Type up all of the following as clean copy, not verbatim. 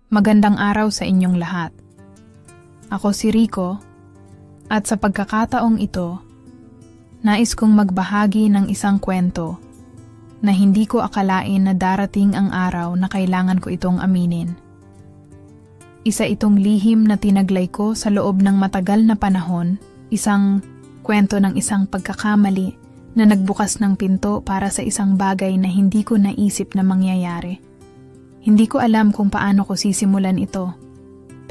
Magandang araw sa inyong lahat. Ako si Rico at sa pagkakataong ito, nais kong magbahagi ng isang kwento na hindi ko akalain na darating ang araw na kailangan ko itong aminin. Isa itong lihim na tinaglay ko sa loob ng matagal na panahon, isang kwento ng isang pagkakamali na nagbukas ng pinto para sa isang bagay na hindi ko naisip na mangyayari. Hindi ko alam kung paano ko sisimulan ito,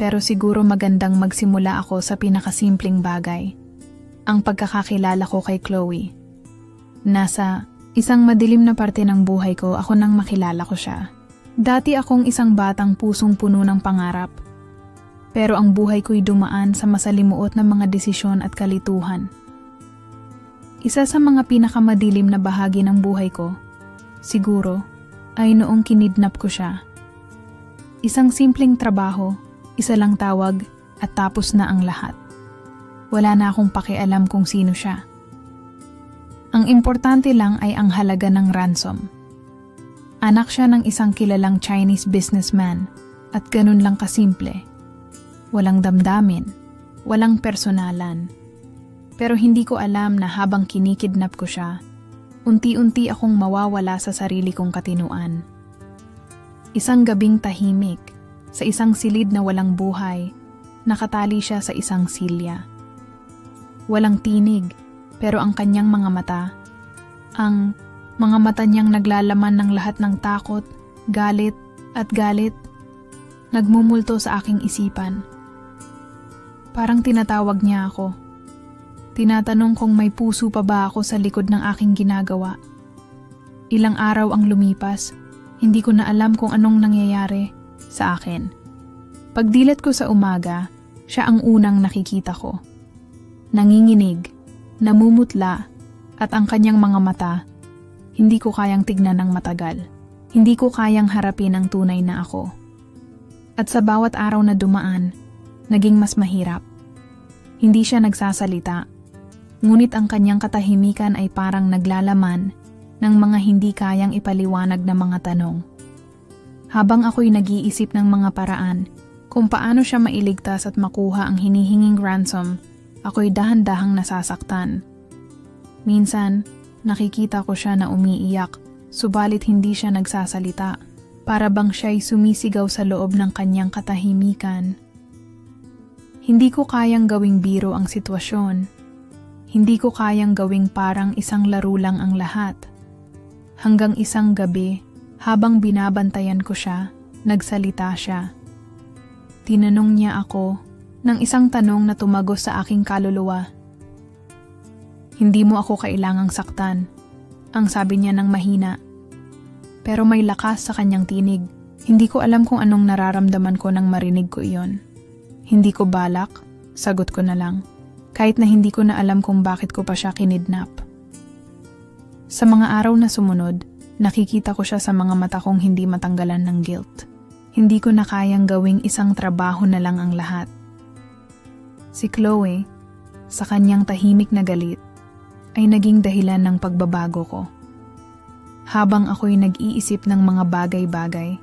pero siguro magandang magsimula ako sa pinakasimpleng bagay, ang pagkakakilala ko kay Chloe. Nasa isang madilim na parte ng buhay ko ako nang makilala ko siya. Dati akong isang batang pusong puno ng pangarap, pero ang buhay ko'y dumaan sa masalimuot na mga desisyon at kalituhan. Isa sa mga pinakamadilim na bahagi ng buhay ko, siguro, ay noong kinidnap ko siya. Isang simpleng trabaho, isa lang tawag at tapos na ang lahat. Wala na akong pakialam kung sino siya. Ang importante lang ay ang halaga ng ransom. Anak siya ng isang kilalang Chinese businessman at ganun lang kasimple. Walang damdamin, walang personalan. Pero hindi ko alam na habang kinikidnap ko siya, unti-unti akong mawawala sa sarili kong katinuan. Isang gabing tahimik, sa isang silid na walang buhay, nakatali siya sa isang silya. Walang tinig, pero ang kanyang mga mata niyang naglalaman ng lahat ng takot, galit, nagmumulto sa aking isipan. Parang tinatawag niya ako. Tinatanong kung may puso pa ba ako sa likod ng aking ginagawa. Ilang araw ang lumipas, hindi ko na alam kung anong nangyayari sa akin. Pagdilat ko sa umaga, siya ang unang nakikita ko. Nanginginig, namumutla, at ang kanyang mga mata, hindi ko kayang tignan ng matagal. Hindi ko kayang harapin ang tunay na ako. At sa bawat araw na dumaan, naging mas mahirap. Hindi siya nagsasalita. Ngunit ang kanyang katahimikan ay parang naglalaman ng mga hindi kayang ipaliwanag na mga tanong. Habang ako'y nag-iisip ng mga paraan kung paano siya mailigtas at makuha ang hinihinging ransom, ako'y dahan-dahang nasasaktan. Minsan, nakikita ko siya na umiiyak, subalit hindi siya nagsasalita. Para bang siya'y sumisigaw sa loob ng kanyang katahimikan. Hindi ko kayang gawing biro ang sitwasyon. Hindi ko kayang gawing parang isang laro lang ang lahat. Hanggang isang gabi, habang binabantayan ko siya, nagsalita siya. Tinanong niya ako ng isang tanong na tumagos sa aking kaluluwa. Hindi mo ako kailangang saktan, ang sabi niya ng mahina. Pero may lakas sa kanyang tinig. Hindi ko alam kung anong nararamdaman ko nang marinig ko iyon. Hindi ko balak, sagot ko na lang. Kahit na hindi ko na alam kung bakit ko pa siya kinidnap. Sa mga araw na sumunod, nakikita ko siya sa mga mata kong hindi matanggalan ng guilt. Hindi ko na kayang gawing isang trabaho na lang ang lahat. Si Chloe, sa kanyang tahimik na galit, ay naging dahilan ng pagbabago ko. Habang ako'y nag-iisip ng mga bagay-bagay,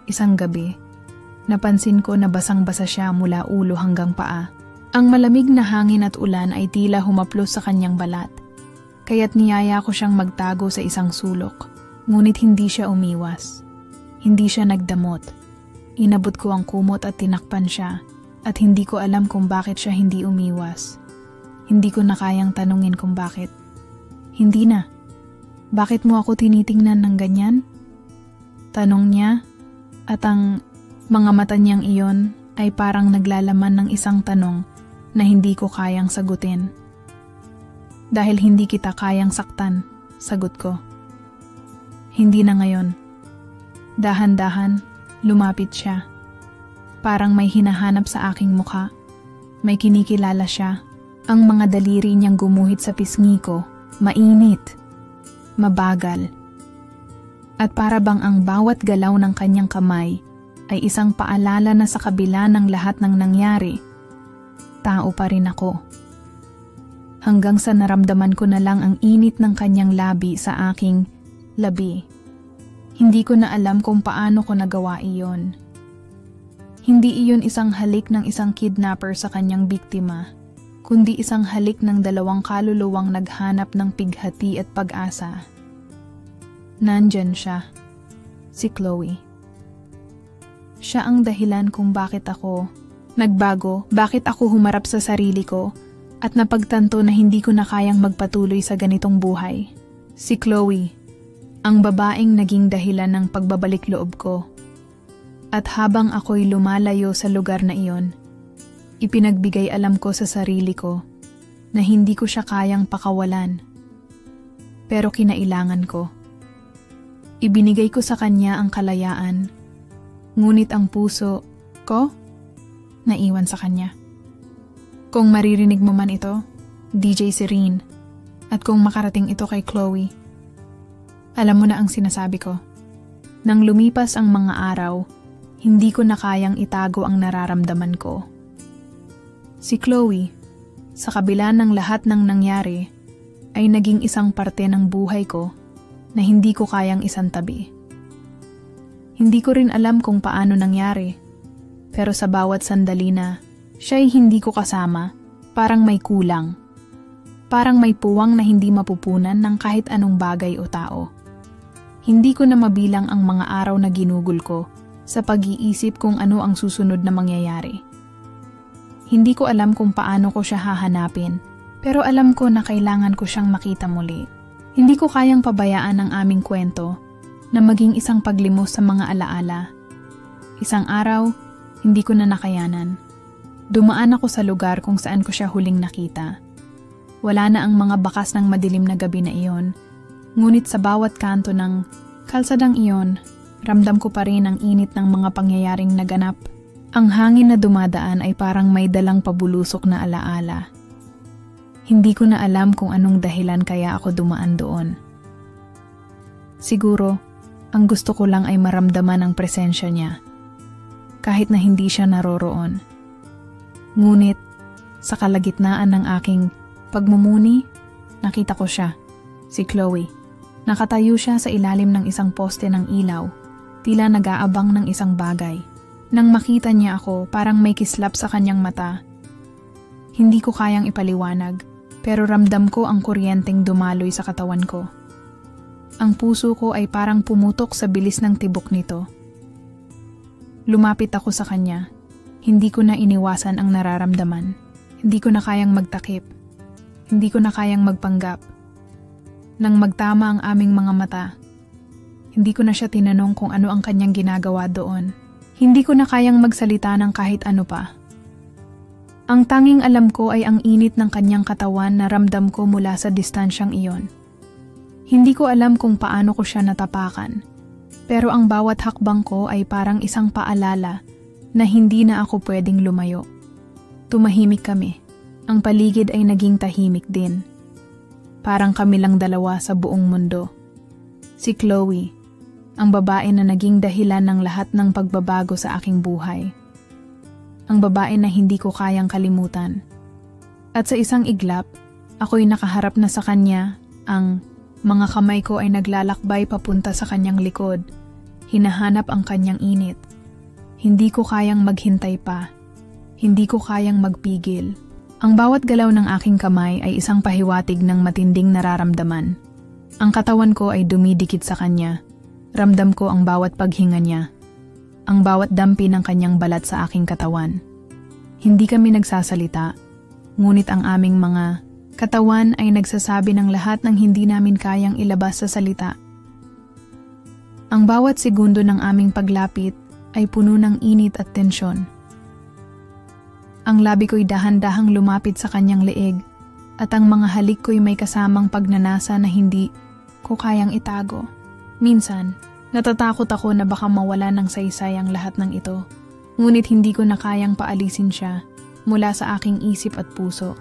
isang gabi, napansin ko na basang-basa siya mula ulo hanggang paa. Ang malamig na hangin at ulan ay tila humaplos sa kanyang balat, kaya't niyaya ko siyang magtago sa isang sulok. Ngunit hindi siya umiwas. Hindi siya nagdamot. Inabot ko ang kumot at tinakpan siya, at hindi ko alam kung bakit siya hindi umiwas. Hindi ko na kayang tanungin kung bakit. Hindi na. Bakit mo ako tinitingnan ng ganyan? Tanong niya, at ang mga mata niyang iyon ay parang naglalaman ng isang tanong na hindi ko kayang sagutin. Dahil hindi kita kayang saktan, sagot ko. Hindi na ngayon. Dahan-dahan, lumapit siya. Parang may hinahanap sa aking mukha. May kinikilala siya. Ang mga daliri niyang gumuhit sa pisngi ko, mainit, mabagal. At para bang ang bawat galaw ng kanyang kamay ay isang paalala na sa kabila ng lahat ng nangyari, tao pa rin ako. Hanggang sa naramdaman ko na lang ang init ng kanyang labi sa aking labi. Hindi ko na alam kung paano ko nagawa iyon. Hindi iyon isang halik ng isang kidnapper sa kanyang biktima, kundi isang halik ng dalawang kaluluwang naghanap ng pighati at pag-asa. Nandyan siya, si Chloe. Siya ang dahilan kung bakit ako nagbago, bakit ako humarap sa sarili ko, at napagtanto na hindi ko na kayang magpatuloy sa ganitong buhay. Si Chloe, ang babaeng naging dahilan ng pagbabalik loob ko. At habang ako'y lumalayo sa lugar na iyon, ipinagbigay alam ko sa sarili ko na hindi ko siya kayang pakawalan. Pero kinailangan ko. Ibinigay ko sa kanya ang kalayaan, ngunit ang puso ko, naiwan sa kanya. Kung maririnig mo man ito, DJ Serene, at kung makarating ito kay Chloe, alam mo na ang sinasabi ko. Nang lumipas ang mga araw, hindi ko na kayang itago ang nararamdaman ko. Si Chloe, sa kabila ng lahat ng nangyari, ay naging isang parte ng buhay ko na hindi ko kayang isantabi. Hindi ko rin alam kung paano nangyari, pero sa bawat sandali na siya'y hindi ko kasama, parang may kulang. Parang may puwang na hindi mapupunan ng kahit anong bagay o tao. Hindi ko na mabilang ang mga araw na ginugol ko sa pag-iisip kung ano ang susunod na mangyayari. Hindi ko alam kung paano ko siya hahanapin, pero alam ko na kailangan ko siyang makita muli. Hindi ko kayang pabayaan ang aming kwento na maging isang paglimos sa mga alaala. Isang araw, hindi ko na nakayanan. Dumaan ako sa lugar kung saan ko siya huling nakita. Wala na ang mga bakas ng madilim na gabi na iyon, ngunit sa bawat kanto ng kalsadang iyon, ramdam ko pa rin ang init ng mga pangyayaring naganap. Ang hangin na dumadaan ay parang may dalang pabulusok na alaala. Hindi ko na alam kung anong dahilan kaya ako dumaan doon. Siguro, ang gusto ko lang ay maramdaman ang presensya niya, kahit na hindi siya naroroon. Ngunit, sa kalagitnaan ng aking pagmumuni, nakita ko siya, si Chloe. Nakatayo siya sa ilalim ng isang poste ng ilaw, tila nag-aabang ng isang bagay. Nang makita niya ako, parang may kislap sa kanyang mata. Hindi ko kayang ipaliwanag, pero ramdam ko ang kuryenteng dumaloy sa katawan ko. Ang puso ko ay parang pumutok sa bilis ng tibok nito. Lumapit ako sa kanya. Hindi ko na iniwasan ang nararamdaman. Hindi ko na kayang magtakip. Hindi ko na kayang magpanggap. Nang magtama ang aming mga mata, hindi ko na siya tinanong kung ano ang kanyang ginagawa doon. Hindi ko na kayang magsalita ng kahit ano pa. Ang tanging alam ko ay ang init ng kanyang katawan na ramdam ko mula sa distansyang iyon. Hindi ko alam kung paano ko siya natapakan, pero ang bawat hakbang ko ay parang isang paalala na hindi na ako pwedeng lumayo. Tumahimik kami. Ang paligid ay naging tahimik din. Parang kami lang dalawa sa buong mundo. Si Chloe, ang babae na naging dahilan ng lahat ng pagbabago sa aking buhay. Ang babae na hindi ko kayang kalimutan. At sa isang iglap, ako'y nakaharap na sa kanya, ang mga kamay ko ay naglalakbay papunta sa kanyang likod. Hinahanap ang kanyang init. Hindi ko kayang maghintay pa. Hindi ko kayang magpigil. Ang bawat galaw ng aking kamay ay isang pahiwatig ng matinding nararamdaman. Ang katawan ko ay dumidikit sa kanya. Ramdam ko ang bawat paghinga niya. Ang bawat dampi ng kanyang balat sa aking katawan. Hindi kami nagsasalita, ngunit ang aming mga katawan ay nagsasabi ng lahat ng hindi namin kayang ilabas sa salita. Ang bawat segundo ng aming paglapit ay puno ng init at tensyon. Ang labi ko'y dahan-dahang lumapit sa kanyang leeg at ang mga halik ko'y may kasamang pagnanasa na hindi ko kayang itago. Minsan, natatakot ako na baka mawala ng saysay ang lahat ng ito, ngunit hindi ko na kayang paalisin siya mula sa aking isip at puso.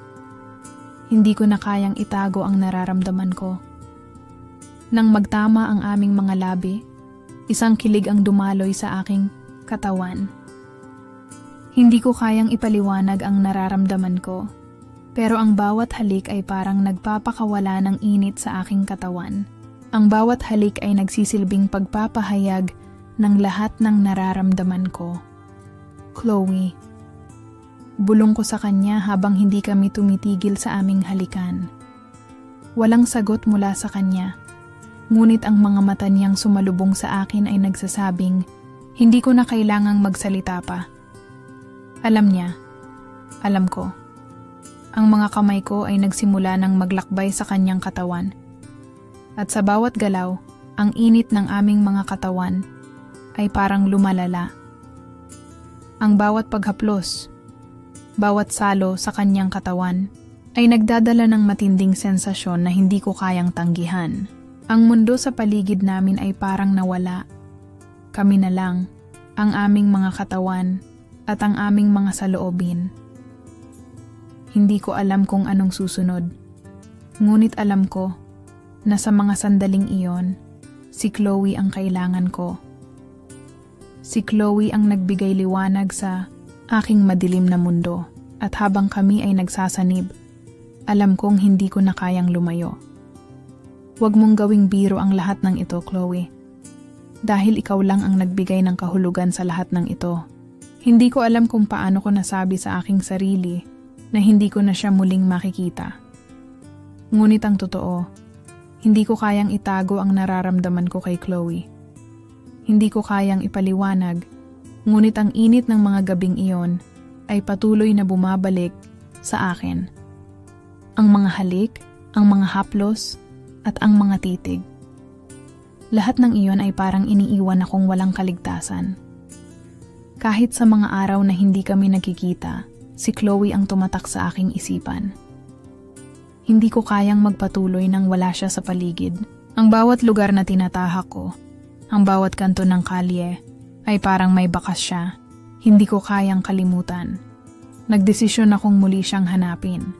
Hindi ko na kayang itago ang nararamdaman ko. Nang magtama ang aming mga labi, isang kilig ang dumaloy sa aking katawan. Hindi ko kayang ipaliwanag ang nararamdaman ko, pero ang bawat halik ay parang nagpapakawala ng init sa aking katawan. Ang bawat halik ay nagsisilbing pagpapahayag ng lahat ng nararamdaman ko. Chloe. Bulong ko sa kanya habang hindi kami tumitigil sa aming halikan. Walang sagot mula sa kanya. Ngunit ang mga mata niyang sumalubong sa akin ay nagsasabing, hindi ko na kailangang magsalita pa. Alam niya. Alam ko. Ang mga kamay ko ay nagsimula ng maglakbay sa kanyang katawan. At sa bawat galaw, ang init ng aming mga katawan ay parang lumalala. Ang bawat paghaplos, bawat salo sa kanyang katawan ay nagdadala ng matinding sensasyon na hindi ko kayang tanggihan. Ang mundo sa paligid namin ay parang nawala. Kami na lang, ang aming mga katawan at ang aming mga saloobin. Hindi ko alam kung anong susunod. Ngunit alam ko na sa mga sandaling iyon, si Chloe ang kailangan ko. Si Chloe ang nagbigay liwanag sa aking madilim na mundo at habang kami ay nagsasanib, alam kong hindi ko na kayang lumayo. Huwag mong gawing biro ang lahat ng ito, Chloe. Dahil ikaw lang ang nagbigay ng kahulugan sa lahat ng ito. Hindi ko alam kung paano ko nasabi sa aking sarili na hindi ko na siya muling makikita. Ngunit ang totoo, hindi ko kayang itago ang nararamdaman ko kay Chloe. Hindi ko kayang ipaliwanag, ngunit ang init ng mga gabing iyon ay patuloy na bumabalik sa akin. Ang mga halik, ang mga haplos, at ang mga titig. Lahat ng iyon ay parang iniiwan akong walang kaligtasan. Kahit sa mga araw na hindi kami nagkikita, si Chloe ang tumatak sa aking isipan. Hindi ko kayang magpatuloy nang wala siya sa paligid. Ang bawat lugar na tinatahak ko, ang bawat kanto ng kalye, ay parang may bakas siya. Hindi ko kayang kalimutan. Nagdesisyon akong muli siyang hanapin.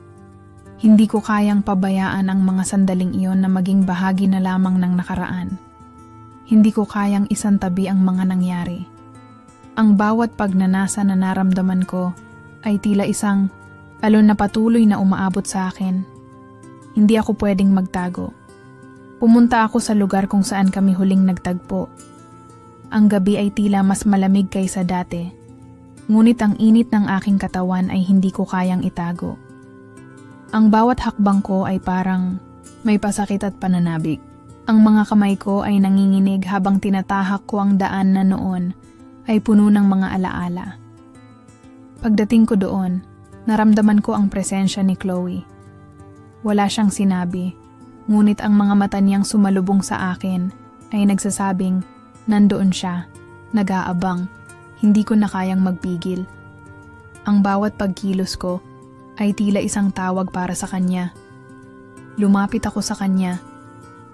Hindi ko kayang pabayaan ang mga sandaling iyon na maging bahagi na lamang ng nakaraan. Hindi ko kayang isantabi ang mga nangyari. Ang bawat pagnanasa na naramdaman ko ay tila isang alon na patuloy na umaabot sa akin. Hindi ako pwedeng magtago. Pumunta ako sa lugar kung saan kami huling nagtagpo. Ang gabi ay tila mas malamig kaysa dati. Ngunit ang init ng aking katawan ay hindi ko kayang itago. Ang bawat hakbang ko ay parang may pasakit at pananabik. Ang mga kamay ko ay nanginginig habang tinatahak ko ang daan na noon ay puno ng mga alaala. Pagdating ko doon, naramdaman ko ang presensya ni Chloe. Wala siyang sinabi, ngunit ang mga mata niyang sumalubong sa akin ay nagsasabing nandoon siya, nag-aabang, hindi ko na kayang magpigil. Ang bawat pagkilos ko ay tila isang tawag para sa kanya. Lumapit ako sa kanya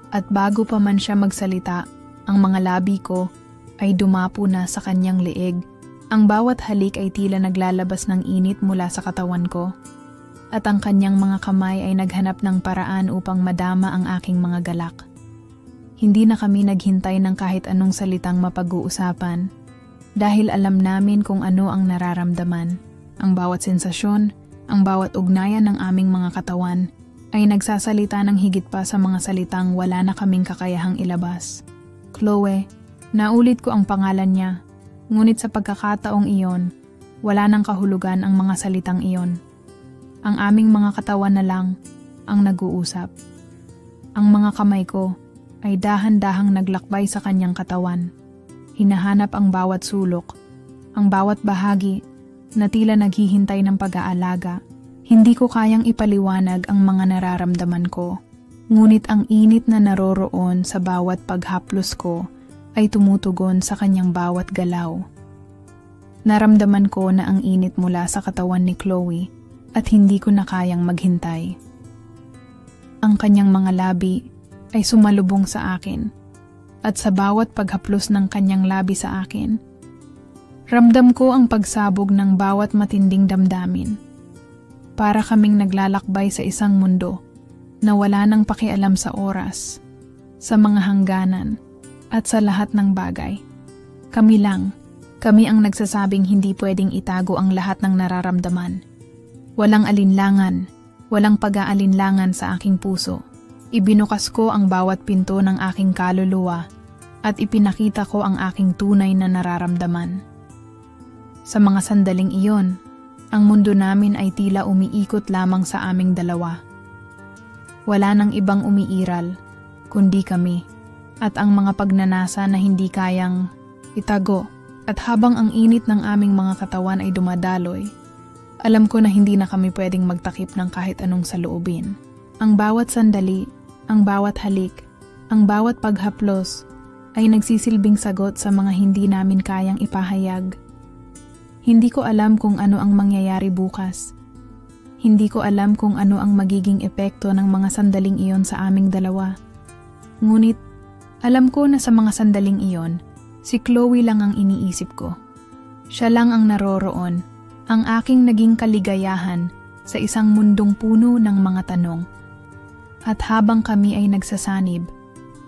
at bago pa man siya magsalita, ang mga labi ko ay dumapo na sa kanyang leeg. Ang bawat halik ay tila naglalabas ng init mula sa katawan ko at ang kanyang mga kamay ay naghanap ng paraan upang madama ang aking mga galak. Hindi na kami naghintay ng kahit anong salitang mapag-uusapan dahil alam namin kung ano ang nararamdaman. Ang bawat sensasyon, ang bawat ugnayan ng aming mga katawan ay nagsasalita ng higit pa sa mga salitang wala na kaming kakayahang ilabas. Chloe, naulit ko ang pangalan niya, ngunit sa pagkakataong iyon, wala nang kahulugan ang mga salitang iyon. Ang aming mga katawan na lang ang nag-uusap. Ang mga kamay ko ay dahan-dahang naglakbay sa kanyang katawan. Hinahanap ang bawat sulok, ang bawat bahagi na tila naghihintay ng pag-aalaga. Hindi ko kayang ipaliwanag ang mga nararamdaman ko, ngunit ang init na naroroon sa bawat paghaplos ko ay tumutugon sa kanyang bawat galaw. Naramdaman ko na ang init mula sa katawan ni Chloe at hindi ko na kayang maghintay. Ang kanyang mga labi ay sumalubong sa akin at sa bawat paghaplos ng kanyang labi sa akin, ramdam ko ang pagsabog ng bawat matinding damdamin. Para kaming naglalakbay sa isang mundo na wala nang pakialam sa oras, sa mga hangganan, at sa lahat ng bagay. Kami ang nagsasabing hindi pwedeng itago ang lahat ng nararamdaman. Walang alinlangan, walang pag-aalinlangan sa aking puso. Ibinukas ko ang bawat pinto ng aking kaluluwa at ipinakita ko ang aking tunay na nararamdaman. Sa mga sandaling iyon, ang mundo namin ay tila umiikot lamang sa aming dalawa. Wala nang ibang umiiral, kundi kami, at ang mga pagnanasa na hindi kayang itago. At habang ang init ng aming mga katawan ay dumadaloy, alam ko na hindi na kami pwedeng magtakip ng kahit anong saloobin. Ang bawat sandali, ang bawat halik, ang bawat paghaplos ay nagsisilbing sagot sa mga hindi namin kayang ipahayag. Hindi ko alam kung ano ang mangyayari bukas. Hindi ko alam kung ano ang magiging epekto ng mga sandaling iyon sa aming dalawa. Ngunit, alam ko na sa mga sandaling iyon, si Chloe lang ang iniisip ko. Siya lang ang naroroon, ang aking naging kaligayahan sa isang mundong puno ng mga tanong. At habang kami ay nagsasanib,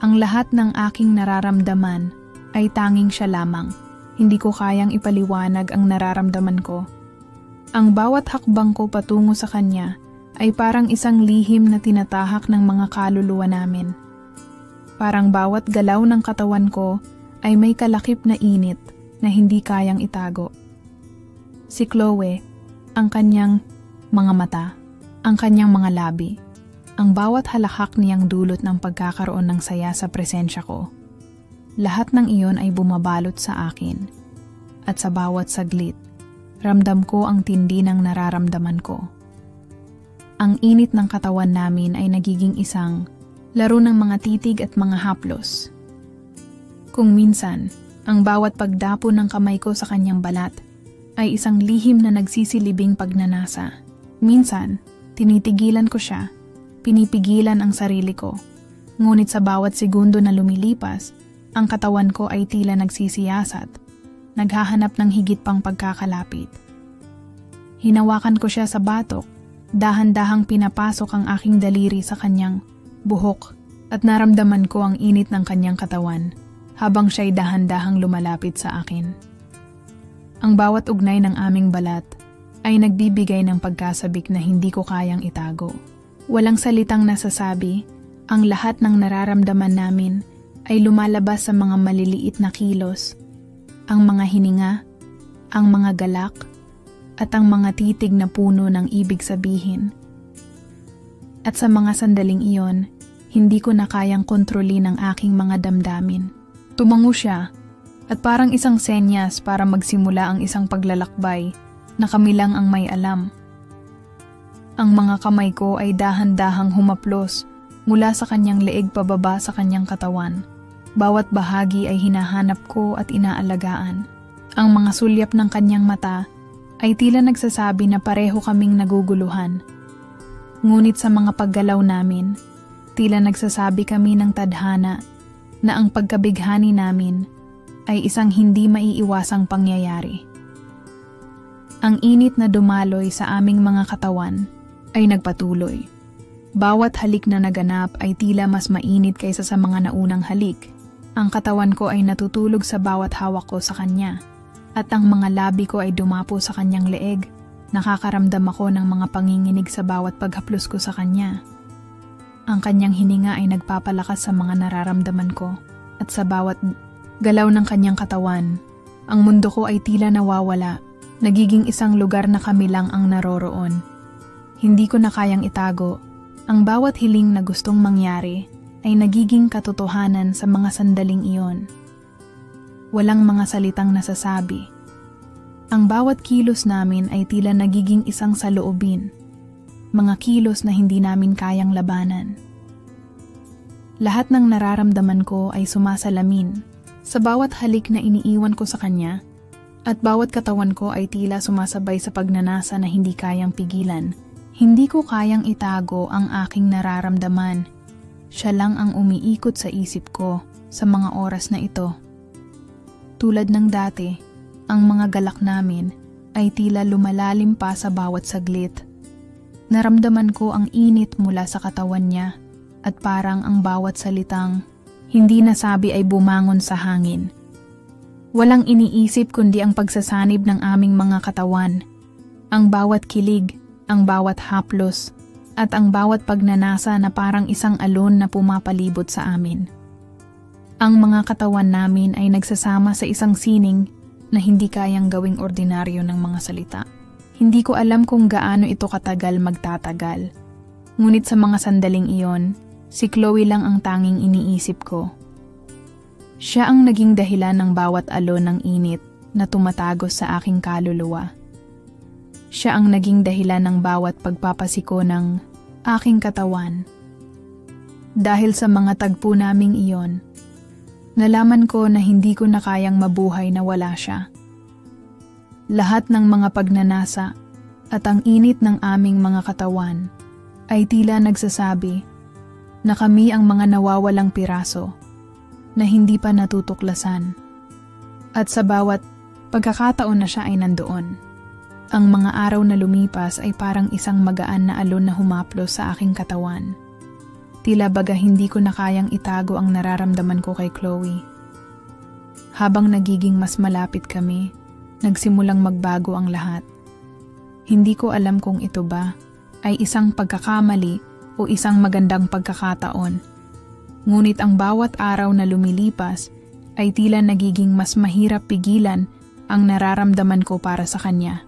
ang lahat ng aking nararamdaman ay tanging siya lamang. Hindi ko kayang ipaliwanag ang nararamdaman ko. Ang bawat hakbang ko patungo sa kanya ay parang isang lihim na tinatahak ng mga kaluluwa namin. Parang bawat galaw ng katawan ko ay may kalakip na init na hindi kayang itago. Si Chloe, ang kanyang mga mata, ang kanyang mga labi, ang bawat halakhak niyang dulot ng pagkakaroon ng saya sa presensya ko. Lahat ng iyon ay bumabalot sa akin. At sa bawat saglit, ramdam ko ang tindi ng nararamdaman ko. Ang init ng katawan namin ay nagiging isang laro ng mga titig at mga haplos. Kung minsan, ang bawat pagdapo ng kamay ko sa kanyang balat ay isang lihim na nagsisilibing pagnanasa. Minsan, tinitigilan ko siya, pinipigilan ang sarili ko. Ngunit sa bawat segundo na lumilipas, ang katawan ko ay tila nagsisiyasat, naghahanap ng higit pang pagkakalapit. Hinawakan ko siya sa batok, dahan-dahang pinapasok ang aking daliri sa kanyang buhok at naramdaman ko ang init ng kanyang katawan habang siya'y dahan-dahang lumalapit sa akin. Ang bawat ugnay ng aming balat ay nagbibigay ng pagkasabik na hindi ko kayang itago. Walang salitang nasasabi, ang lahat ng nararamdaman namin ay lumalabas sa mga maliliit na kilos, ang mga hininga, ang mga galak, at ang mga titig na puno ng ibig sabihin. At sa mga sandaling iyon, hindi ko na kayang kontrolin ang aking mga damdamin. Tumango siya, at parang isang senyas para magsimula ang isang paglalakbay na kami lang ang may alam. Ang mga kamay ko ay dahan-dahang humaplos mula sa kanyang leeg pababa sa kanyang katawan. Bawat bahagi ay hinahanap ko at inaalagaan. Ang mga sulyap ng kanyang mata ay tila nagsasabi na pareho kaming naguguluhan. Ngunit sa mga paggalaw namin, tila nagsasabi kami ng tadhana na ang pagkabighani namin ay isang hindi maiiwasang pangyayari. Ang init na dumaloy sa aming mga katawan ay nagpatuloy. Bawat halik na naganap ay tila mas mainit kaysa sa mga naunang halik. Ang katawan ko ay natutulog sa bawat hawak ko sa kanya, at ang mga labi ko ay dumapo sa kanyang leeg. Nakakaramdam ako ng mga panginginig sa bawat paghaplos ko sa kanya. Ang kanyang hininga ay nagpapalakas sa mga nararamdaman ko, at sa bawat galaw ng kanyang katawan, ang mundo ko ay tila nawawala, nagiging isang lugar na kami lang ang naroroon. Hindi ko na kayang itago, ang bawat hiling na gustong mangyari ay nagiging katotohanan sa mga sandaling iyon. Walang mga salitang nasasabi. Ang bawat kilos namin ay tila nagiging isang saloobin, mga kilos na hindi namin kayang labanan. Lahat ng nararamdaman ko ay sumasalamin sa bawat halik na iniiwan ko sa kanya, at bawat katawan ko ay tila sumasabay sa pagnanasa na hindi kayang pigilan. Hindi ko kayang itago ang aking nararamdaman. Siya lang ang umiikot sa isip ko sa mga oras na ito. Tulad ng dati, ang mga galak namin ay tila lumalalim pa sa bawat saglit. Naramdaman ko ang init mula sa katawan niya, at parang ang bawat salitang hindi nasabi ay bumangon sa hangin. Walang iniisip kundi ang pagsasanib ng aming mga katawan. Ang bawat kilig, ang bawat haplos, at ang bawat pagnanasa na parang isang alon na pumapalibot sa amin. Ang mga katawan namin ay nagsasama sa isang sining na hindi kayang gawing ordinaryo ng mga salita. Hindi ko alam kung gaano ito katagal magtatagal. Ngunit sa mga sandaling iyon, si Chloe lang ang tanging iniisip ko. Siya ang naging dahilan ng bawat alon ng init na tumatagos sa aking kaluluwa. Siya ang naging dahilan ng bawat pagpapasiko ng aking katawan. Dahil sa mga tagpo naming iyon, nalaman ko na hindi ko na kayang mabuhay na wala siya. Lahat ng mga pagnanasa at ang init ng aming mga katawan ay tila nagsasabi na kami ang mga nawawalang piraso na hindi pa natutuklasan. At sa bawat pagkakataon na siya ay nandoon, ang mga araw na lumipas ay parang isang magaan na alon na humaplos sa aking katawan. Tila baga hindi ko na kayang itago ang nararamdaman ko kay Chloe. Habang nagiging mas malapit kami, nagsimulang magbago ang lahat. Hindi ko alam kung ito ba ay isang pagkakamali o isang magandang pagkakataon. Ngunit ang bawat araw na lumilipas ay tila nagiging mas mahirap pigilan ang nararamdaman ko para sa kanya.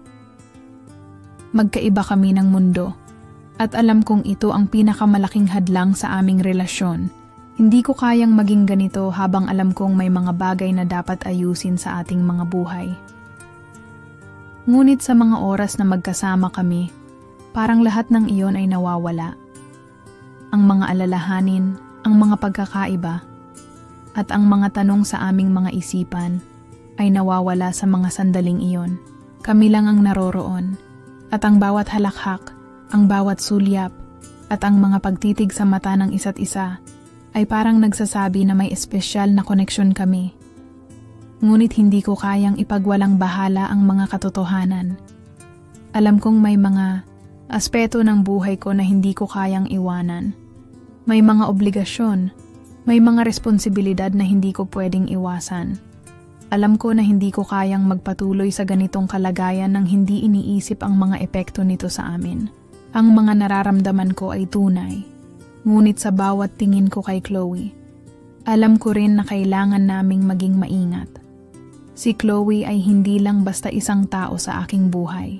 Magkaiba kami ng mundo. At alam kong ito ang pinakamalaking hadlang sa aming relasyon. Hindi ko kayang maging ganito habang alam kong may mga bagay na dapat ayusin sa ating mga buhay. Ngunit sa mga oras na magkasama kami, parang lahat ng iyon ay nawawala. Ang mga alalahanin, ang mga pagkakaiba, at ang mga tanong sa aming mga isipan ay nawawala sa mga sandaling iyon. Kami lang ang naroroon, at ang bawat halakhak, ang bawat sulyap at ang mga pagtitig sa mata ng isa't isa ay parang nagsasabi na may espesyal na koneksyon kami. Ngunit hindi ko kayang ipagwalang bahala ang mga katotohanan. Alam kong may mga aspeto ng buhay ko na hindi ko kayang iwanan. May mga obligasyon, may mga responsibilidad na hindi ko pwedeng iwasan. Alam ko na hindi ko kayang magpatuloy sa ganitong kalagayan nang hindi iniisip ang mga epekto nito sa amin. Ang mga nararamdaman ko ay tunay, ngunit sa bawat tingin ko kay Chloe, alam ko rin na kailangan naming maging maingat. Si Chloe ay hindi lang basta isang tao sa aking buhay.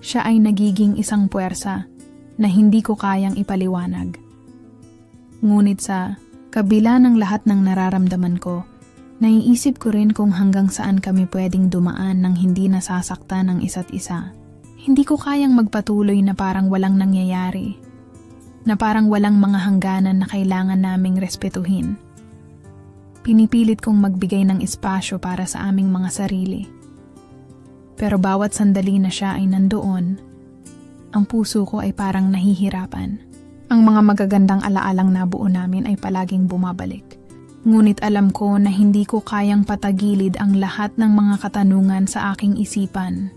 Siya ay nagiging isang puwersa na hindi ko kayang ipaliwanag. Ngunit sa kabila ng lahat ng nararamdaman ko, naiisip ko rin kung hanggang saan kami pwedeng dumaan nang hindi nasasaktan ng isa't isa. Hindi ko kayang magpatuloy na parang walang nangyayari, na parang walang mga hangganan na kailangan naming respetuhin. Pinipilit kong magbigay ng espasyo para sa aming mga sarili. Pero bawat sandali na siya ay nandoon, ang puso ko ay parang nahihirapan. Ang mga magagandang alaalang nabuo namin ay palaging bumabalik. Ngunit alam ko na hindi ko kayang patagilid ang lahat ng mga katanungan sa aking isipan.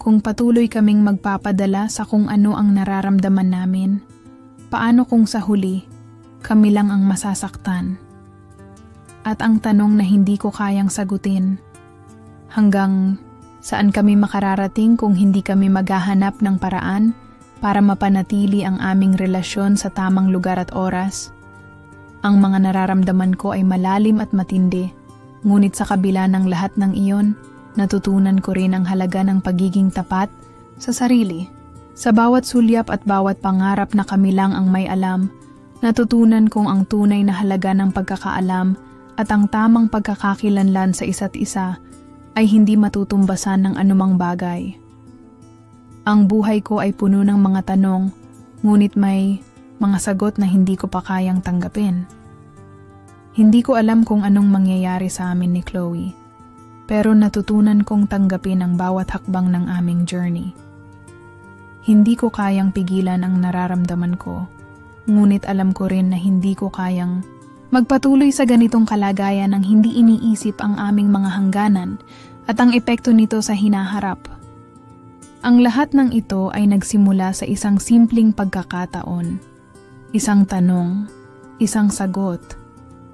Kung patuloy kaming magpapadala sa kung ano ang nararamdaman namin, paano kung sa huli, kami lang ang masasaktan? At ang tanong na hindi ko kayang sagutin, hanggang saan kami makararating kung hindi kami maghahanap ng paraan para mapanatili ang aming relasyon sa tamang lugar at oras? Ang mga nararamdaman ko ay malalim at matindi, ngunit sa kabila ng lahat ng iyon, natutunan ko rin ang halaga ng pagiging tapat sa sarili. Sa bawat sulyap at bawat pangarap na kami lang ang may alam, natutunan kong ang tunay na halaga ng pagkakaalam at ang tamang pagkakakilanlan sa isa't isa ay hindi matutumbasan ng anumang bagay. Ang buhay ko ay puno ng mga tanong, ngunit may mga sagot na hindi ko pa kayang tanggapin. Hindi ko alam kung anong mangyayari sa amin ni Chloe, pero natutunan kong tanggapin ang bawat hakbang ng aming journey. Hindi ko kayang pigilan ang nararamdaman ko, ngunit alam ko rin na hindi ko kayang magpatuloy sa ganitong kalagayan nang hindi iniisip ang aming mga hangganan at ang epekto nito sa hinaharap. Ang lahat ng ito ay nagsimula sa isang simpleng pagkakataon, isang tanong, isang sagot,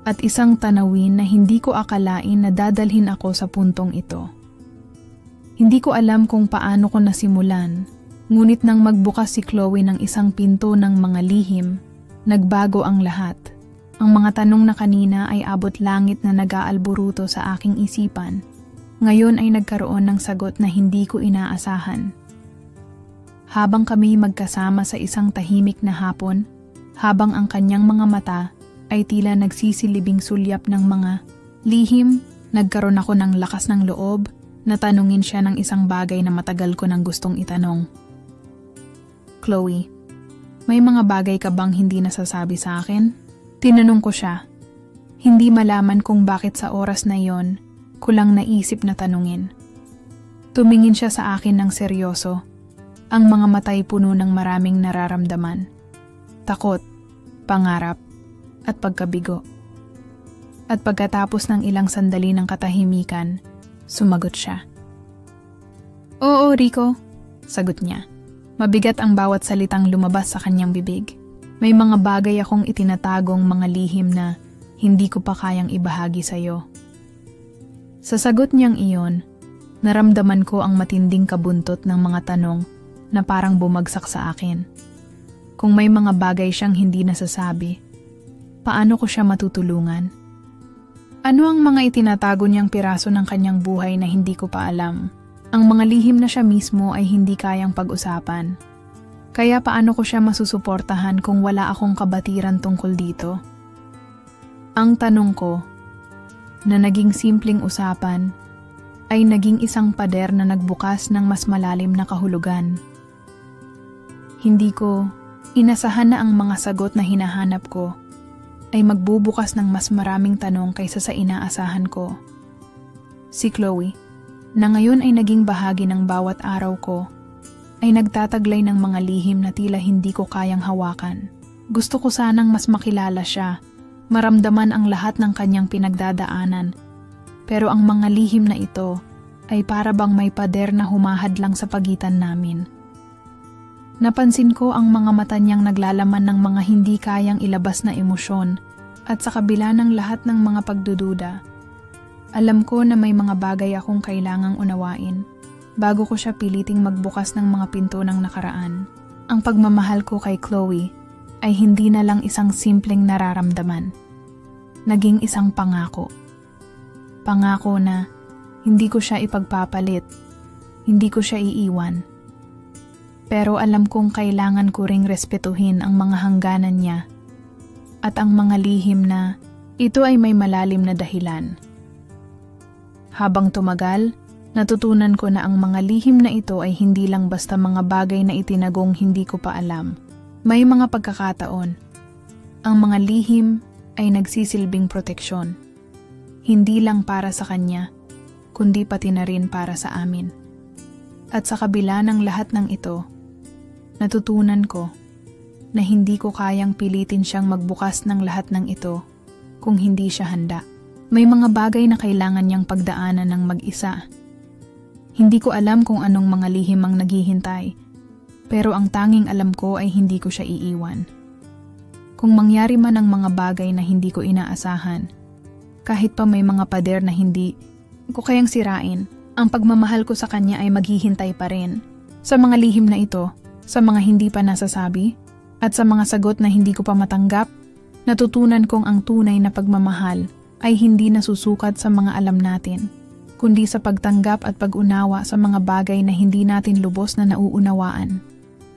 at isang tanawin na hindi ko akalain na dadalhin ako sa puntong ito. Hindi ko alam kung paano ko nasimulan, ngunit nang magbukas si Chloe ng isang pinto ng mga lihim, nagbago ang lahat. Ang mga tanong na kanina ay abot langit na nag-aalburuto sa aking isipan, Ngayon ay nagkaroon ng sagot na hindi ko inaasahan. Habang kami magkasama sa isang tahimik na hapon, habang ang kanyang mga mata ay tila nagsisilibing sulyap ng mga lihim, nagkaroon ako ng lakas ng loob na tanungin siya ng isang bagay na matagal ko nang gustong itanong. Chloe, may mga bagay ka bang hindi nasasabi sa akin? Tinanong ko siya. Hindi malaman kung bakit sa oras na iyon, ko lang naisip na tanungin. Tumingin siya sa akin ng seryoso. Ang mga mata'y puno ng maraming nararamdaman. Takot, pangarap, at pagkabigo. At pagkatapos ng ilang sandali ng katahimikan, sumagot siya. Oo, Rico, sagot niya. Mabigat ang bawat salitang lumabas sa kanyang bibig. May mga bagay akong itinatagong mga lihim na hindi ko pa kayang ibahagi sa'yo. Sa sagot niyang iyon, naramdaman ko ang matinding kabuntot ng mga tanong na parang bumagsak sa akin. Kung may mga bagay siyang hindi nasasabi, paano ko siya matutulungan? Ano ang mga itinatago niyang piraso ng kanyang buhay na hindi ko pa alam? Ang mga lihim na siya mismo ay hindi kayang pag-usapan. Kaya paano ko siya masusuportahan kung wala akong kabatiran tungkol dito? Ang tanong ko, na naging simpleng usapan, ay naging isang pader na nagbukas ng mas malalim na kahulugan. Hindi ko inasahan na ang mga sagot na hinahanap ko ay magbubukas ng mas maraming tanong kaysa sa inaasahan ko. Si Chloe, na ngayon ay naging bahagi ng bawat araw ko, ay nagtataglay ng mga lihim na tila hindi ko kayang hawakan. Gusto ko sanang mas makilala siya, maramdaman ang lahat ng kanyang pinagdadaanan, pero ang mga lihim na ito ay para bang may pader na humahadlang sa pagitan namin. Napansin ko ang mga mata niyang naglalaman ng mga hindi kayang ilabas na emosyon at sa kabila ng lahat ng mga pagdududa, alam ko na may mga bagay akong kailangang unawain bago ko siya piliting magbukas ng mga pinto ng nakaraan. Ang pagmamahal ko kay Chloe ay hindi na lang isang simpleng nararamdaman. Naging isang pangako. Pangako na hindi ko siya ipagpapalit, hindi ko siya iiwan. Pero alam kong kailangan ko ring respetuhin ang mga hangganan niya at ang mga lihim na ito ay may malalim na dahilan. Habang tumagal, natutunan ko na ang mga lihim na ito ay hindi lang basta mga bagay na itinagong hindi ko pa alam. May mga pagkakataon, ang mga lihim ay nagsisilbing proteksyon. Hindi lang para sa kanya, kundi pati na rin para sa amin. At sa kabila ng lahat ng ito, natutunan ko na hindi ko kayang pilitin siyang magbukas ng lahat ng ito kung hindi siya handa. May mga bagay na kailangan niyang pagdaanan ng mag-isa. Hindi ko alam kung anong mga lihim ang naghihintay, pero ang tanging alam ko ay hindi ko siya iiwan. Kung mangyari man ang mga bagay na hindi ko inaasahan, kahit pa may mga pader na hindi ko kayang sirain, ang pagmamahal ko sa kanya ay maghihintay pa rin. Sa mga lihim na ito, sa mga hindi pa nasasabi, at sa mga sagot na hindi ko pa matanggap, natutunan kong ang tunay na pagmamahal ay hindi nasusukat sa mga alam natin, kundi sa pagtanggap at pag-unawa sa mga bagay na hindi natin lubos na nauunawaan.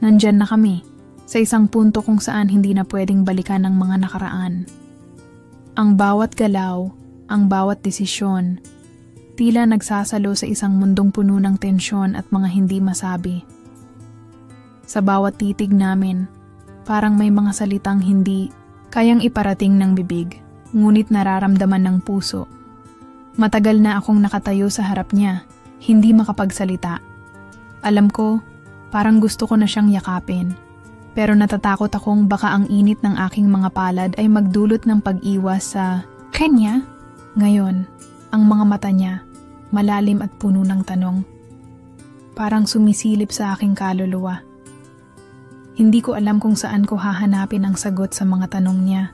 Nandyan na kami, sa isang punto kung saan hindi na pwedeng balikan ang mga nakaraan. Ang bawat galaw, ang bawat desisyon, tila nagsasalo sa isang mundong puno ng tensyon at mga hindi masabi. Sa bawat titig namin, parang may mga salitang hindi kayang iparating ng bibig, ngunit nararamdaman ng puso. Matagal na akong nakatayo sa harap niya, hindi makapagsalita. Alam ko, parang gusto ko na siyang yakapin. Pero natatakot akong baka ang init ng aking mga palad ay magdulot ng pag-iwas sa kanya. Ngayon, ang mga mata niya, malalim at puno ng tanong. Parang sumisilip sa aking kaluluwa. Hindi ko alam kung saan ko hahanapin ang sagot sa mga tanong niya.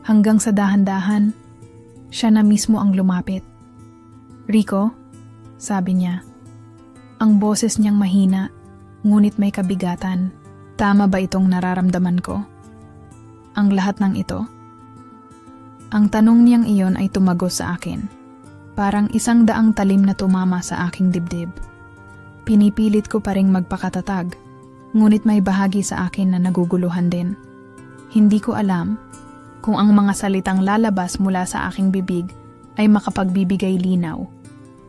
Hanggang sa dahan-dahan, siya na mismo ang lumapit. Rico, sabi niya. Ang boses niyang mahina, ngunit may kabigatan. Tama ba itong nararamdaman ko? Ang lahat ng ito? Ang tanong niyang iyon ay tumagos sa akin. Parang 100 talim na tumama sa aking dibdib. Pinipilit ko pa ring magpakatatag, ngunit may bahagi sa akin na naguguluhan din. Hindi ko alam kung ang mga salitang lalabas mula sa aking bibig ay makapagbibigay linaw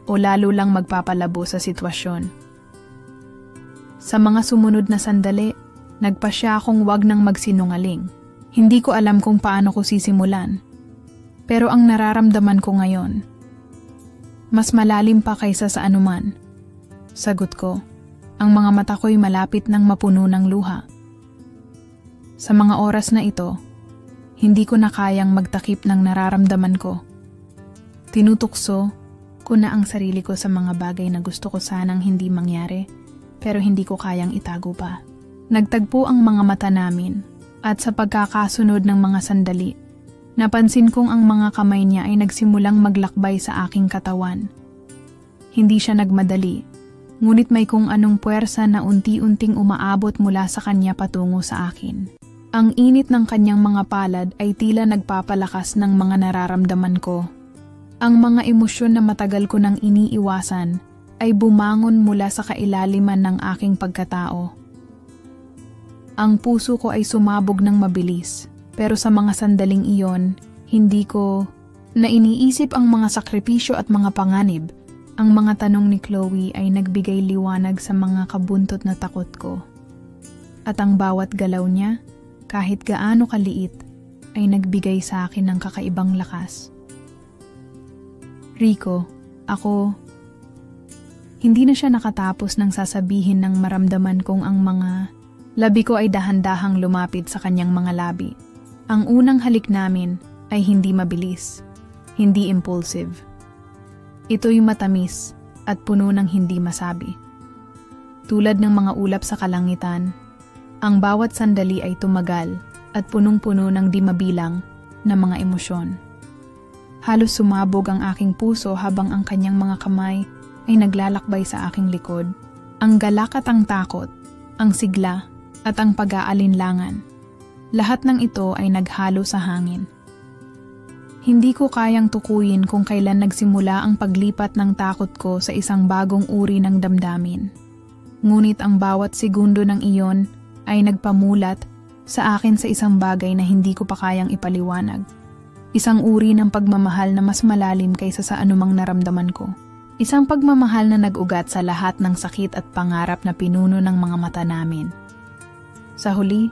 o lalo lang magpapalabo sa sitwasyon. Sa mga sumunod na sandali, nagpasya akong wag nang magsinungaling. Hindi ko alam kung paano ko sisimulan. Pero ang nararamdaman ko ngayon, mas malalim pa kaysa sa anuman. Sagot ko, ang mga mata ko'y malapit nang mapuno ng luha. Sa mga oras na ito, hindi ko na kayang magtakip ng nararamdaman ko. Tinutukso ko na ang sarili ko sa mga bagay na gusto ko sanang hindi mangyari, pero hindi ko kayang itago pa. Nagtagpo ang mga mata namin, at sa pagkakasunod ng mga sandali, napansin kong ang mga kamay niya ay nagsimulang maglakbay sa aking katawan. Hindi siya nagmadali, ngunit may kung anong puwersa na unti-unting umaabot mula sa kanya patungo sa akin. Ang init ng kanyang mga palad ay tila nagpapalakas ng mga nararamdaman ko. Ang mga emosyon na matagal ko nang iniiwasan ay bumangon mula sa kailaliman ng aking pagkatao. Ang puso ko ay sumabog ng mabilis. Pero sa mga sandaling iyon, hindi ko na iniisip ang mga sakripisyo at mga panganib. Ang mga tanong ni Chloe ay nagbigay liwanag sa mga kabuntot na takot ko. At ang bawat galaw niya, kahit gaano kaliit, ay nagbigay sa akin ng kakaibang lakas. Rico, ako... Hindi na siya nakatapos ng sasabihin ng maramdaman kong ang mga labi ko ay dahan-dahang lumapit sa kanyang mga labi. Ang unang halik namin ay hindi mabilis, hindi impulsive. Ito'y matamis at puno ng hindi masabi. Tulad ng mga ulap sa kalangitan, ang bawat sandali ay tumagal at punong-puno ng di mabilang na mga emosyon. Halos sumabog ang aking puso habang ang kanyang mga kamay ay naglalakbay sa aking likod. Ang galak at ang takot, ang sigla at ang pag-aalinlangan. Lahat ng ito ay naghalo sa hangin. Hindi ko kayang tukuyin kung kailan nagsimula ang paglipat ng takot ko sa isang bagong uri ng damdamin. Ngunit ang bawat segundo ng iyon ay nagpamulat sa akin sa isang bagay na hindi ko pa kayang ipaliwanag. Isang uri ng pagmamahal na mas malalim kaysa sa anumang naramdaman ko. Isang pagmamahal na nag-ugat sa lahat ng sakit at pangarap na pinuno ng mga mata namin. Sa huli,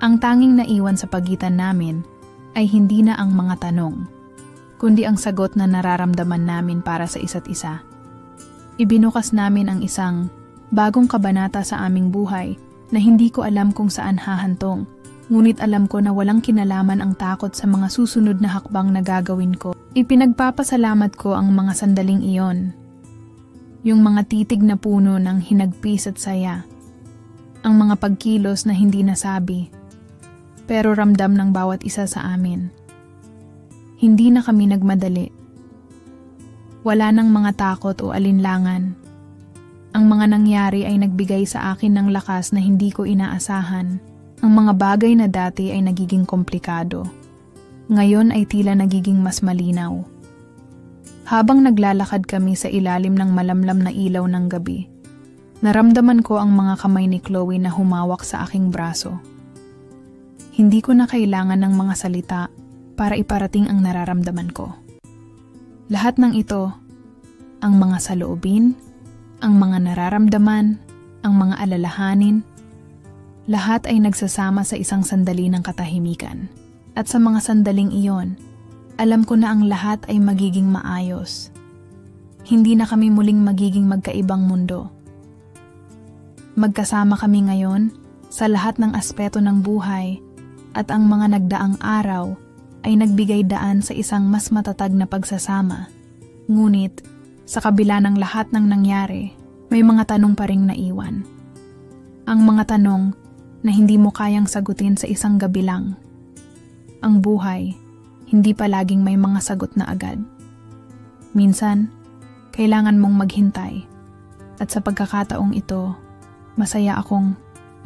ang tanging naiwan sa pagitan namin ay hindi na ang mga tanong, kundi ang sagot na nararamdaman namin para sa isa't isa. Ibinukas namin ang isang bagong kabanata sa aming buhay na hindi ko alam kung saan hahantong, ngunit alam ko na walang kinalaman ang takot sa mga susunod na hakbang na gagawin ko. Ipinagpapasalamat ko ang mga sandaling iyon. Yung mga titig na puno ng hinagpis at saya. Ang mga pagkilos na hindi nasabi, pero ramdam ng bawat isa sa amin. Hindi na kami nagmadali. Wala nang mga takot o alinlangan. Ang mga nangyari ay nagbigay sa akin ng lakas na hindi ko inaasahan. Ang mga bagay na dati ay nagiging komplikado. Ngayon ay tila nagiging mas malinaw. Habang naglalakad kami sa ilalim ng malamlam na ilaw ng gabi, naramdaman ko ang mga kamay ni Chloe na humawak sa aking braso. Hindi ko na kailangan ng mga salita para iparating ang nararamdaman ko. Lahat ng ito, ang mga saloobin, ang mga nararamdaman, ang mga alalahanin, lahat ay nagsasama sa isang sandali ng katahimikan. At sa mga sandaling iyon, alam ko na ang lahat ay magiging maayos. Hindi na kami muling magiging magkaibang mundo. Magkasama kami ngayon sa lahat ng aspeto ng buhay at ang mga nagdaang araw ay nagbigay daan sa isang mas matatag na pagsasama. Ngunit, sa kabila ng lahat ng nangyari, may mga tanong pa ring naiwan. Ang mga tanong na hindi mo kayang sagutin sa isang gabi lang. Ang buhay, hindi palaging may mga sagot na agad. Minsan, kailangan mong maghintay. At sa pagkakataong ito, masaya akong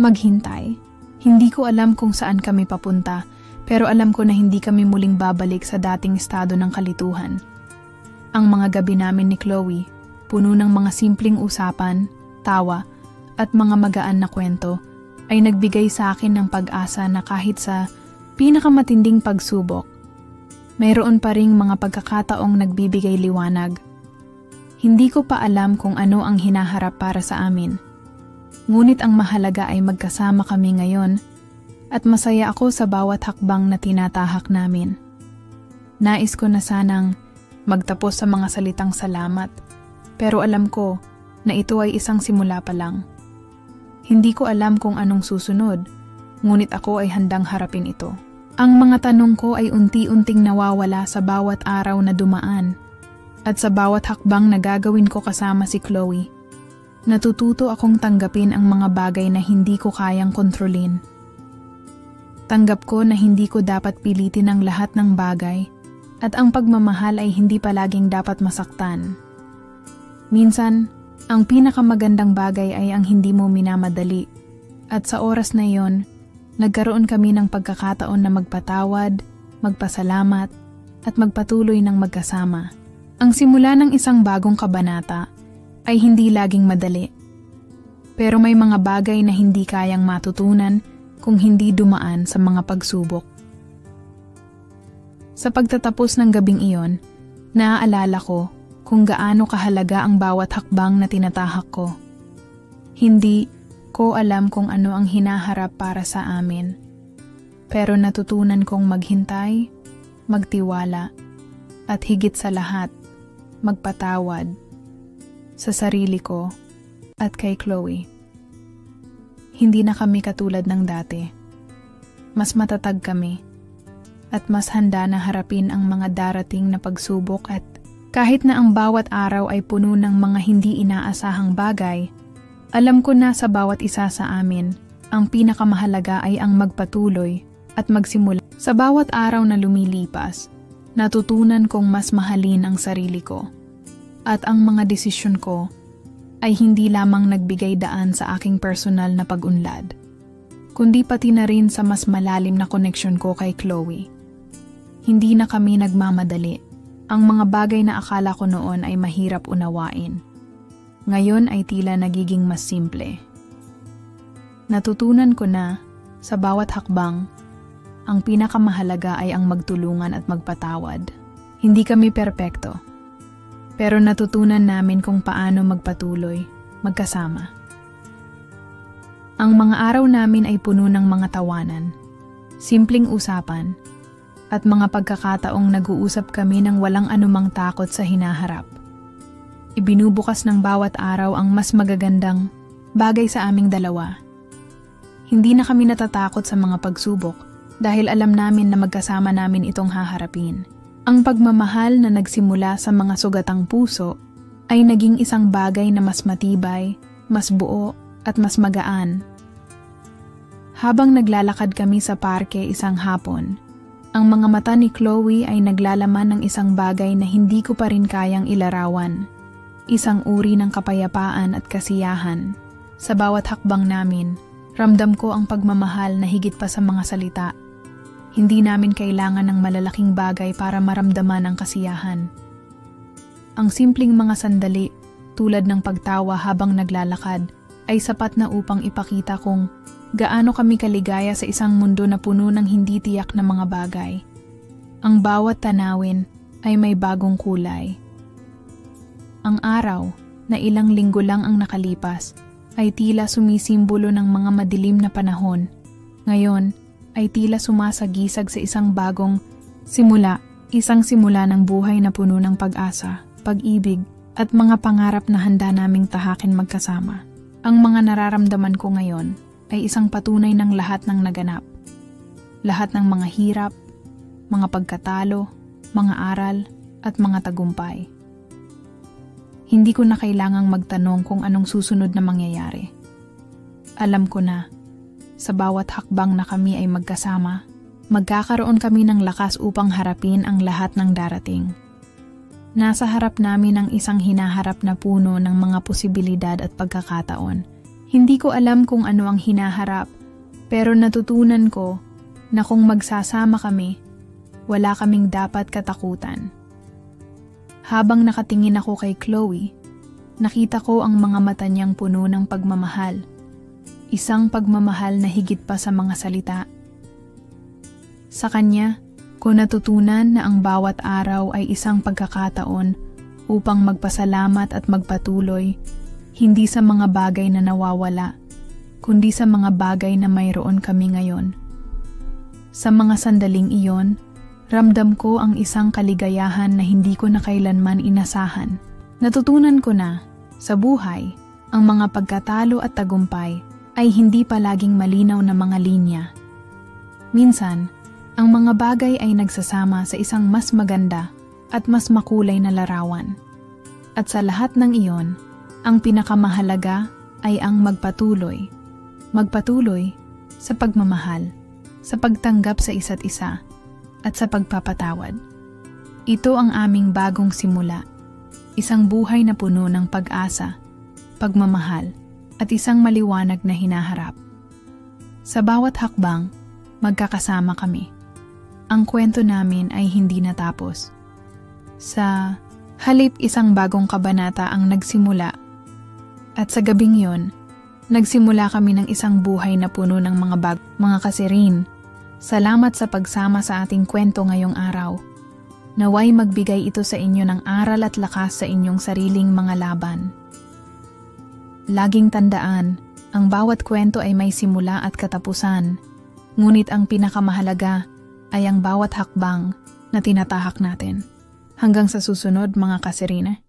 maghintay. Hindi ko alam kung saan kami papunta, pero alam ko na hindi kami muling babalik sa dating estado ng kalituhan. Ang mga gabi namin ni Chloe, puno ng mga simpleng usapan, tawa, at mga magaan na kwento, ay nagbigay sa akin ng pag-asa na kahit sa pinakamatinding pagsubok, mayroon pa ring mga pagkakataong nagbibigay liwanag. Hindi ko pa alam kung ano ang hinaharap para sa amin. Ngunit ang mahalaga ay magkasama kami ngayon at masaya ako sa bawat hakbang na tinatahak namin. Nais ko na sanang magtapos sa mga salitang salamat, pero alam ko na ito ay isang simula pa lang. Hindi ko alam kung anong susunod, ngunit ako ay handang harapin ito. Ang mga tanong ko ay unti-unting nawawala sa bawat araw na dumaan at sa bawat hakbang na gagawin ko kasama si Chloe. Natututo akong tanggapin ang mga bagay na hindi ko kayang kontrolin. Tanggap ko na hindi ko dapat pilitin ang lahat ng bagay at ang pagmamahal ay hindi palaging dapat masaktan. Minsan, ang pinakamagandang bagay ay ang hindi mo minamadali at sa oras na iyon, nagkaroon kami ng pagkakataon na magpatawad, magpasalamat, at magpatuloy ng magkasama. Ang simula ng isang bagong kabanata ay hindi laging madali. Pero may mga bagay na hindi kayang matutunan kung hindi dumaan sa mga pagsubok. Sa pagtatapos ng gabing iyon, naaalala ko kung gaano kahalaga ang bawat hakbang na tinatahak ko. Hindi ko alam kung ano ang hinaharap para sa amin. Pero natutunan kong maghintay, magtiwala, at higit sa lahat, magpatawad sa sarili ko at kay Chloe. Hindi na kami katulad ng dati. Mas matatag kami at mas handa na harapin ang mga darating na pagsubok at kahit na ang bawat araw ay puno ng mga hindi inaasahang bagay, alam ko na sa bawat isa sa amin, ang pinakamahalaga ay ang magpatuloy at magsimula. Sa bawat araw na lumilipas, natutunan kong mas mahalin ang sarili ko. At ang mga desisyon ko ay hindi lamang nagbigay daan sa aking personal na pag-unlad, kundi pati na rin sa mas malalim na koneksyon ko kay Chloe. Hindi na kami nagmamadali. Ang mga bagay na akala ko noon ay mahirap unawain. Ngayon ay tila nagiging mas simple. Natutunan ko na, sa bawat hakbang, ang pinakamahalaga ay ang magtulungan at magpatawad. Hindi kami perpekto, pero natutunan namin kung paano magpatuloy, magkasama. Ang mga araw namin ay puno ng mga tawanan, simpleng usapan, at mga pagkakataong nag-uusap kami ng walang anumang takot sa hinaharap. Ibinubukas ng bawat araw ang mas magagandang bagay sa aming dalawa. Hindi na kami natatakot sa mga pagsubok dahil alam namin na magkasama namin itong haharapin. Ang pagmamahal na nagsimula sa mga sugatang puso ay naging isang bagay na mas matibay, mas buo at mas magaan. Habang naglalakad kami sa parke isang hapon, ang mga mata ni Chloe ay naglalaman ng isang bagay na hindi ko pa rin kayang ilarawan. Isang uri ng kapayapaan at kasiyahan. Sa bawat hakbang namin, ramdam ko ang pagmamahal na higit pa sa mga salita. Hindi namin kailangan ng malalaking bagay para maramdaman ang kasiyahan. Ang simpleng mga sandali, tulad ng pagtawa habang naglalakad, ay sapat na upang ipakita kung gaano kami kaligaya sa isang mundo na puno ng hindi tiyak na mga bagay. Ang bawat tanawin ay may bagong kulay. Ang araw, na ilang linggo lang ang nakalipas, ay tila sumisimbolo ng mga madilim na panahon. Ngayon, ay tila sumasagisag sa isang bagong simula, isang simula ng buhay na puno ng pag-asa, pag-ibig, at mga pangarap na handa naming tahakin magkasama. Ang mga nararamdaman ko ngayon ay isang patunay ng lahat ng naganap. Lahat ng mga hirap, mga pagkatalo, mga aral, at mga tagumpay. Hindi ko na kailangang magtanong kung anong susunod na mangyayari. Alam ko na, sa bawat hakbang na kami ay magkasama, magkakaroon kami ng lakas upang harapin ang lahat ng darating. Nasa harap namin ang isang hinaharap na puno ng mga posibilidad at pagkakataon. Hindi ko alam kung ano ang hinaharap, pero natutunan ko na kung magsasama kami, wala kaming dapat katakutan. Habang nakatingin ako kay Chloe, nakita ko ang mga mata niyang puno ng pagmamahal. Isang pagmamahal na higit pa sa mga salita. Sa kanya, ko natutunan na ang bawat araw ay isang pagkakataon upang magpasalamat at magpatuloy, hindi sa mga bagay na nawawala, kundi sa mga bagay na mayroon kami ngayon. Sa mga sandaling iyon, ramdam ko ang isang kaligayahan na hindi ko na kailanman inasahan. Natutunan ko na, sa buhay, ang mga pagkatalo at tagumpay ay hindi palaging malinaw na mga linya. Minsan, ang mga bagay ay nagsasama sa isang mas maganda at mas makulay na larawan. At sa lahat ng iyon, ang pinakamahalaga ay ang magpatuloy. Magpatuloy sa pagmamahal, sa pagtanggap sa isa't isa, at sa pagpapatawad. Ito ang aming bagong simula, isang buhay na puno ng pag-asa, pagmamahal, at isang maliwanag na hinaharap. Sa bawat hakbang, magkakasama kami. Ang kwento namin ay hindi natapos. Sa halip isang bagong kabanata ang nagsimula, at sa gabing yon, nagsimula kami ng isang buhay na puno ng mga kasirin. Salamat sa pagsama sa ating kwento ngayong araw. Naway magbigay ito sa inyo ng aral at lakas sa inyong sariling mga laban. Laging tandaan, ang bawat kwento ay may simula at katapusan, ngunit ang pinakamahalaga ay ang bawat hakbang na tinatahak natin. Hanggang sa susunod mga kasirina.